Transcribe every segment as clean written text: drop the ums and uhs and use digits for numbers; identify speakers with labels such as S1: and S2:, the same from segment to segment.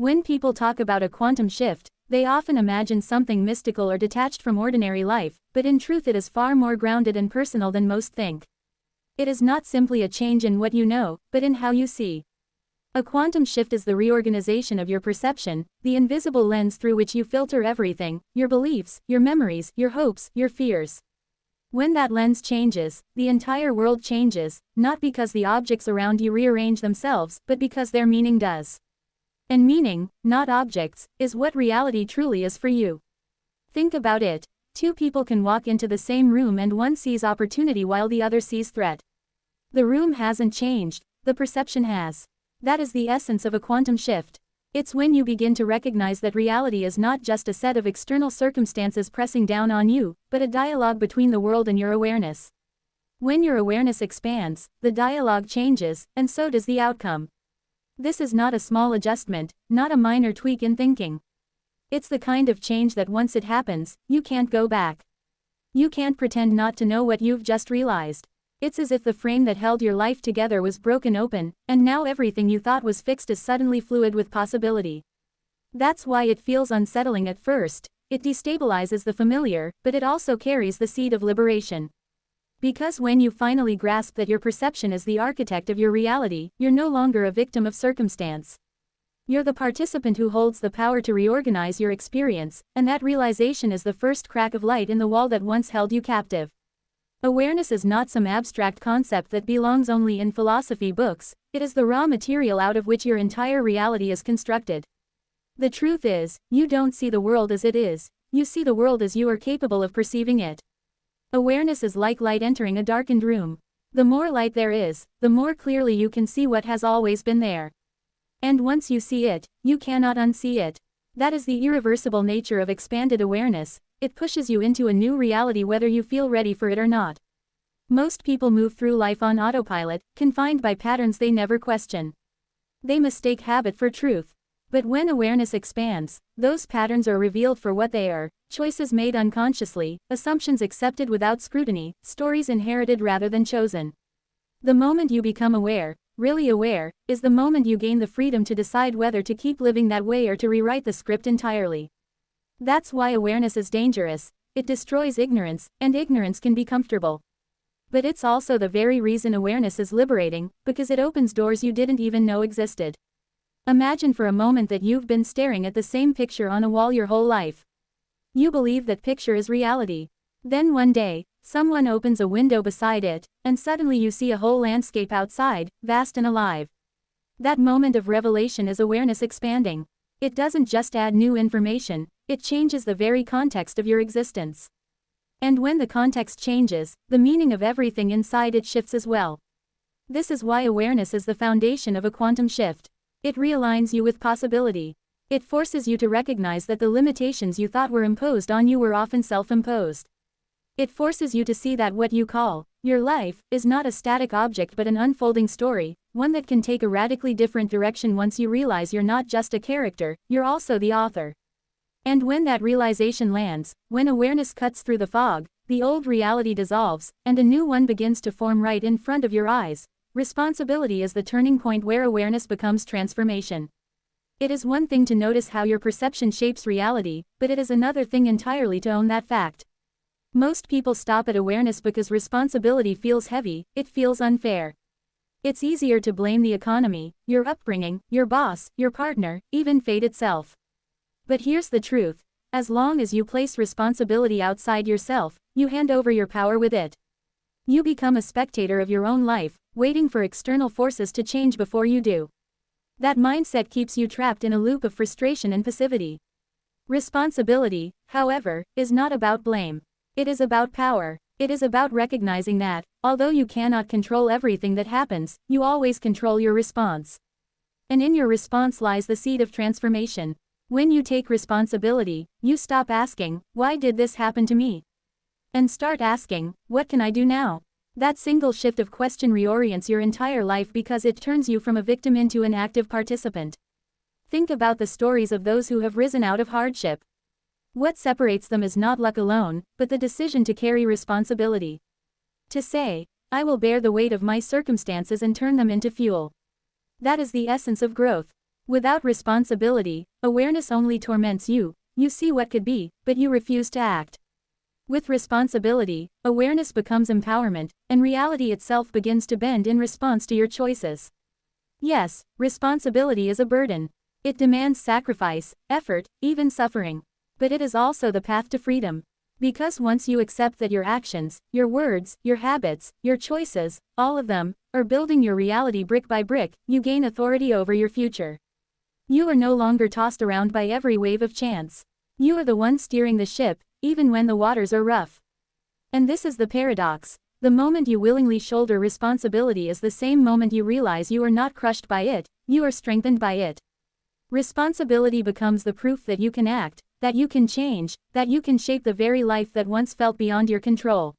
S1: When people talk about a quantum shift, they often imagine something mystical or detached from ordinary life, but in truth it is far more grounded and personal than most think. It is not simply a change in what you know, but in how you see. A quantum shift is the reorganization of your perception, the invisible lens through which you filter everything, your beliefs, your memories, your hopes, your fears. When that lens changes, the entire world changes, not because the objects around you rearrange themselves, but because their meaning does. And meaning, not objects, is what reality truly is for you. Think about it. Two people can walk into the same room and one sees opportunity while the other sees threat. The room hasn't changed, the perception has. That is the essence of a quantum shift. It's when you begin to recognize that reality is not just a set of external circumstances pressing down on you, but a dialogue between the world and your awareness. When your awareness expands, the dialogue changes, and so does the outcome. This is not a small adjustment, not a minor tweak in thinking. It's the kind of change that once it happens, you can't go back. You can't pretend not to know what you've just realized. It's as if the frame that held your life together was broken open, and now everything you thought was fixed is suddenly fluid with possibility. That's why it feels unsettling at first. It destabilizes the familiar, but it also carries the seed of liberation. Because when you finally grasp that your perception is the architect of your reality, you're no longer a victim of circumstance. You're the participant who holds the power to reorganize your experience, and that realization is the first crack of light in the wall that once held you captive. Awareness is not some abstract concept that belongs only in philosophy books, it is the raw material out of which your entire reality is constructed. The truth is, you don't see the world as it is, you see the world as you are capable of perceiving it. Awareness is like light entering a darkened room. The more light there is, the more clearly you can see what has always been there. And once you see it, you cannot unsee it. That is the irreversible nature of expanded awareness. It pushes you into a new reality whether you feel ready for it or not. Most people move through life on autopilot, confined by patterns they never question. They mistake habit for truth. But when awareness expands, those patterns are revealed for what they are: choices made unconsciously, assumptions accepted without scrutiny, stories inherited rather than chosen. The moment you become aware, really aware, is the moment you gain the freedom to decide whether to keep living that way or to rewrite the script entirely. That's why awareness is dangerous. It destroys ignorance, and ignorance can be comfortable. But it's also the very reason awareness is liberating, because it opens doors you didn't even know existed. Imagine for a moment that you've been staring at the same picture on a wall your whole life. You believe that picture is reality. Then one day, someone opens a window beside it, and suddenly you see a whole landscape outside, vast and alive. That moment of revelation is awareness expanding. It doesn't just add new information, it changes the very context of your existence. And when the context changes, the meaning of everything inside it shifts as well. This is why awareness is the foundation of a quantum shift. It realigns you with possibility. It forces you to recognize that the limitations you thought were imposed on you were often self-imposed. It forces you to see that what you call your life is not a static object but an unfolding story, one that can take a radically different direction once you realize you're not just a character, you're also the author. And when that realization lands, when awareness cuts through the fog, the old reality dissolves, and a new one begins to form right in front of your eyes. Responsibility is the turning point where awareness becomes transformation. It is one thing to notice how your perception shapes reality, but it is another thing entirely to own that fact. Most people stop at awareness because responsibility feels heavy, it feels unfair. It's easier to blame the economy, your upbringing, your boss, your partner, even fate itself. But here's the truth: as long as you place responsibility outside yourself, you hand over your power with it. You become a spectator of your own life, waiting for external forces to change before you do. That mindset keeps you trapped in a loop of frustration and passivity. Responsibility, however, is not about blame. It is about power. It is about recognizing that, although you cannot control everything that happens, you always control your response. And in your response lies the seed of transformation. When you take responsibility, you stop asking, "Why did this happen to me?" and start asking, "What can I do now?" That single shift of question reorients your entire life because it turns you from a victim into an active participant. Think about the stories of those who have risen out of hardship. What separates them is not luck alone, but the decision to carry responsibility. To say, "I will bear the weight of my circumstances and turn them into fuel." That is the essence of growth. Without responsibility, awareness only torments you. You see what could be, but you refuse to act. With responsibility, awareness becomes empowerment, and reality itself begins to bend in response to your choices. Yes, responsibility is a burden. It demands sacrifice, effort, even suffering. But it is also the path to freedom. Because once you accept that your actions, your words, your habits, your choices, all of them, are building your reality brick by brick, you gain authority over your future. You are no longer tossed around by every wave of chance. You are the one steering the ship, even when the waters are rough. And this is the paradox. The moment you willingly shoulder responsibility is the same moment you realize you are not crushed by it, you are strengthened by it. Responsibility becomes the proof that you can act, that you can change, that you can shape the very life that once felt beyond your control.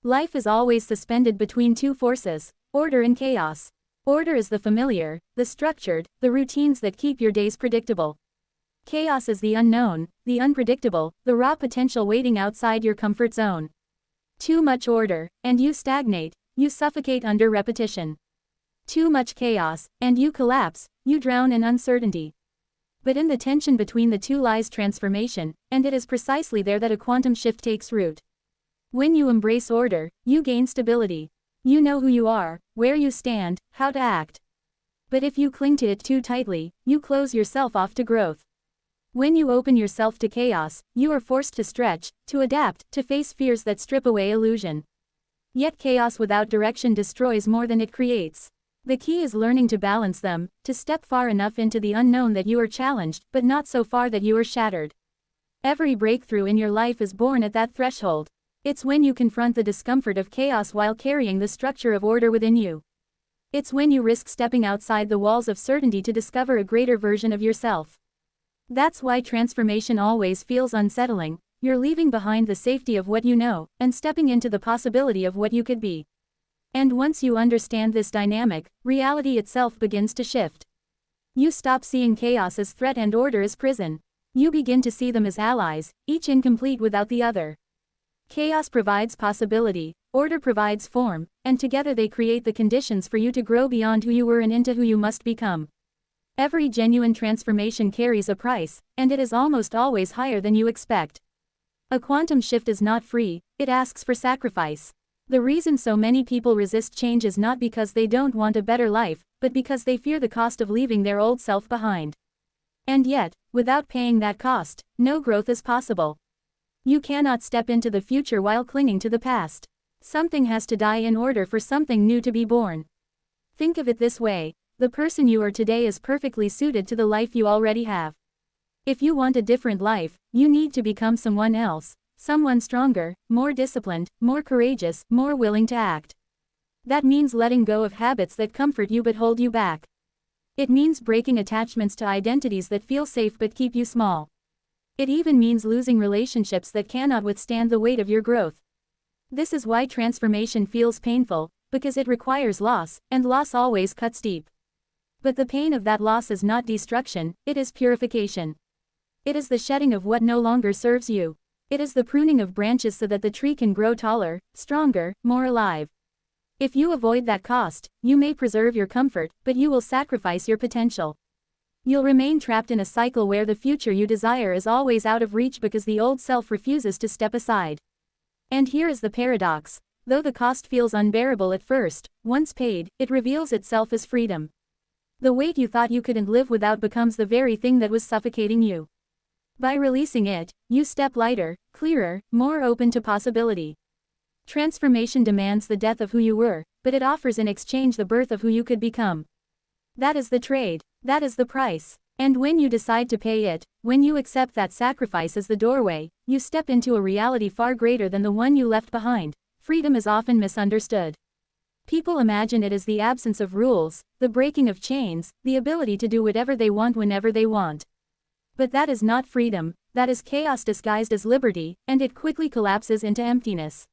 S1: Life is always suspended between two forces, order and chaos. Order is the familiar, the structured, the routines that keep your days predictable. Chaos is the unknown, the unpredictable, the raw potential waiting outside your comfort zone. Too much order, and you stagnate, you suffocate under repetition. Too much chaos, and you collapse, you drown in uncertainty. But in the tension between the two lies transformation, and it is precisely there that a quantum shift takes root. When you embrace order, you gain stability. You know who you are, where you stand, how to act. But if you cling to it too tightly, you close yourself off to growth. When you open yourself to chaos, you are forced to stretch, to adapt, to face fears that strip away illusion. Yet chaos without direction destroys more than it creates. The key is learning to balance them, to step far enough into the unknown that you are challenged, but not so far that you are shattered. Every breakthrough in your life is born at that threshold. It's when you confront the discomfort of chaos while carrying the structure of order within you. It's when you risk stepping outside the walls of certainty to discover a greater version of yourself. That's why transformation always feels unsettling. You're leaving behind the safety of what you know, and stepping into the possibility of what you could be. And once you understand this dynamic, reality itself begins to shift. You stop seeing chaos as threat and order as prison. You begin to see them as allies, each incomplete without the other. Chaos provides possibility, order provides form, and together they create the conditions for you to grow beyond who you were and into who you must become. Every genuine transformation carries a price, and it is almost always higher than you expect. A quantum shift is not free, it asks for sacrifice. The reason so many people resist change is not because they don't want a better life, but because they fear the cost of leaving their old self behind. And yet, without paying that cost, no growth is possible. You cannot step into the future while clinging to the past. Something has to die in order for something new to be born. Think of it this way. The person you are today is perfectly suited to the life you already have. If you want a different life, you need to become someone else, someone stronger, more disciplined, more courageous, more willing to act. That means letting go of habits that comfort you but hold you back. It means breaking attachments to identities that feel safe but keep you small. It even means losing relationships that cannot withstand the weight of your growth. This is why transformation feels painful, because it requires loss, and loss always cuts deep. But the pain of that loss is not destruction, it is purification. It is the shedding of what no longer serves you. It is the pruning of branches so that the tree can grow taller, stronger, more alive. If you avoid that cost, you may preserve your comfort, but you will sacrifice your potential. You'll remain trapped in a cycle where the future you desire is always out of reach because the old self refuses to step aside. And here is the paradox. Though the cost feels unbearable at first, once paid, it reveals itself as freedom. The weight you thought you couldn't live without becomes the very thing that was suffocating you. By releasing it, you step lighter, clearer, more open to possibility. Transformation demands the death of who you were, but it offers in exchange the birth of who you could become. That is the trade, that is the price. And when you decide to pay it, when you accept that sacrifice as the doorway, you step into a reality far greater than the one you left behind. Freedom is often misunderstood. People imagine it as the absence of rules, the breaking of chains, the ability to do whatever they want whenever they want. But that is not freedom, that is chaos disguised as liberty, and it quickly collapses into emptiness.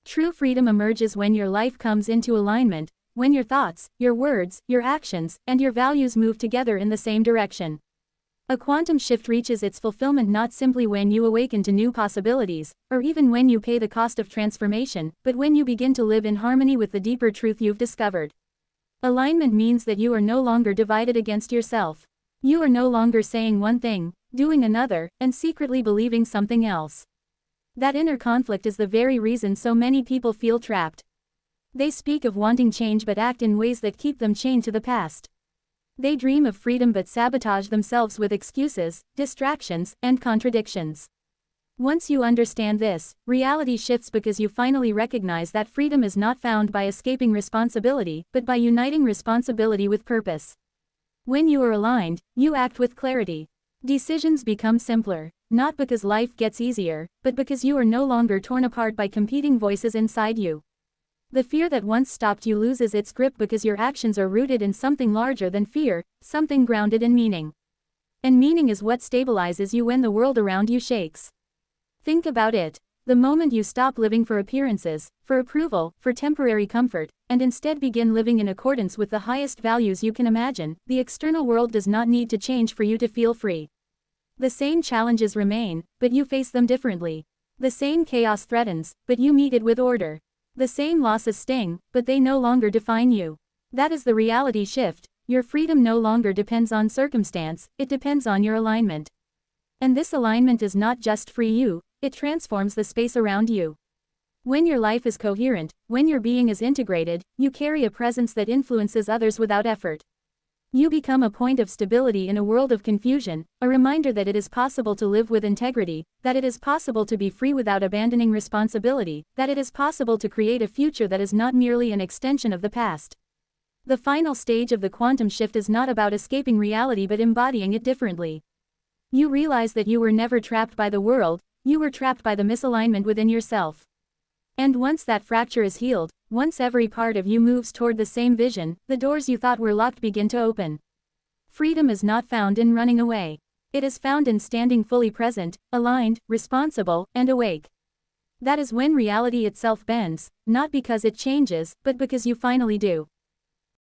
S1: True freedom emerges when your life comes into alignment, when your thoughts, your words, your actions, and your values move together in the same direction. A quantum shift reaches its fulfillment not simply when you awaken to new possibilities, or even when you pay the cost of transformation, but when you begin to live in harmony with the deeper truth you've discovered. Alignment means that you are no longer divided against yourself. You are no longer saying one thing, doing another, and secretly believing something else. That inner conflict is the very reason so many people feel trapped. They speak of wanting change but act in ways that keep them chained to the past. They dream of freedom but sabotage themselves with excuses, distractions, and contradictions. Once you understand this, reality shifts because you finally recognize that freedom is not found by escaping responsibility, but by uniting responsibility with purpose. When you are aligned, you act with clarity. Decisions become simpler, not because life gets easier, but because you are no longer torn apart by competing voices inside you. The fear that once stopped you loses its grip because your actions are rooted in something larger than fear, something grounded in meaning. And meaning is what stabilizes you when the world around you shakes. Think about it. The moment you stop living for appearances, for approval, for temporary comfort, and instead begin living in accordance with the highest values you can imagine, the external world does not need to change for you to feel free. The same challenges remain, but you face them differently. The same chaos threatens, but you meet it with order. The same losses sting, but they no longer define you. That is the reality shift. Your freedom no longer depends on circumstance, it depends on your alignment. And this alignment does not just free you, it transforms the space around you. When your life is coherent, when your being is integrated, you carry a presence that influences others without effort. You become a point of stability in a world of confusion, a reminder that it is possible to live with integrity, that it is possible to be free without abandoning responsibility, that it is possible to create a future that is not merely an extension of the past. The final stage of the quantum shift is not about escaping reality but embodying it differently. You realize that you were never trapped by the world, you were trapped by the misalignment within yourself. And once that fracture is healed, once every part of you moves toward the same vision, the doors you thought were locked begin to open. Freedom is not found in running away. It is found in standing fully present, aligned, responsible, and awake. That is when reality itself bends, not because it changes, but because you finally do.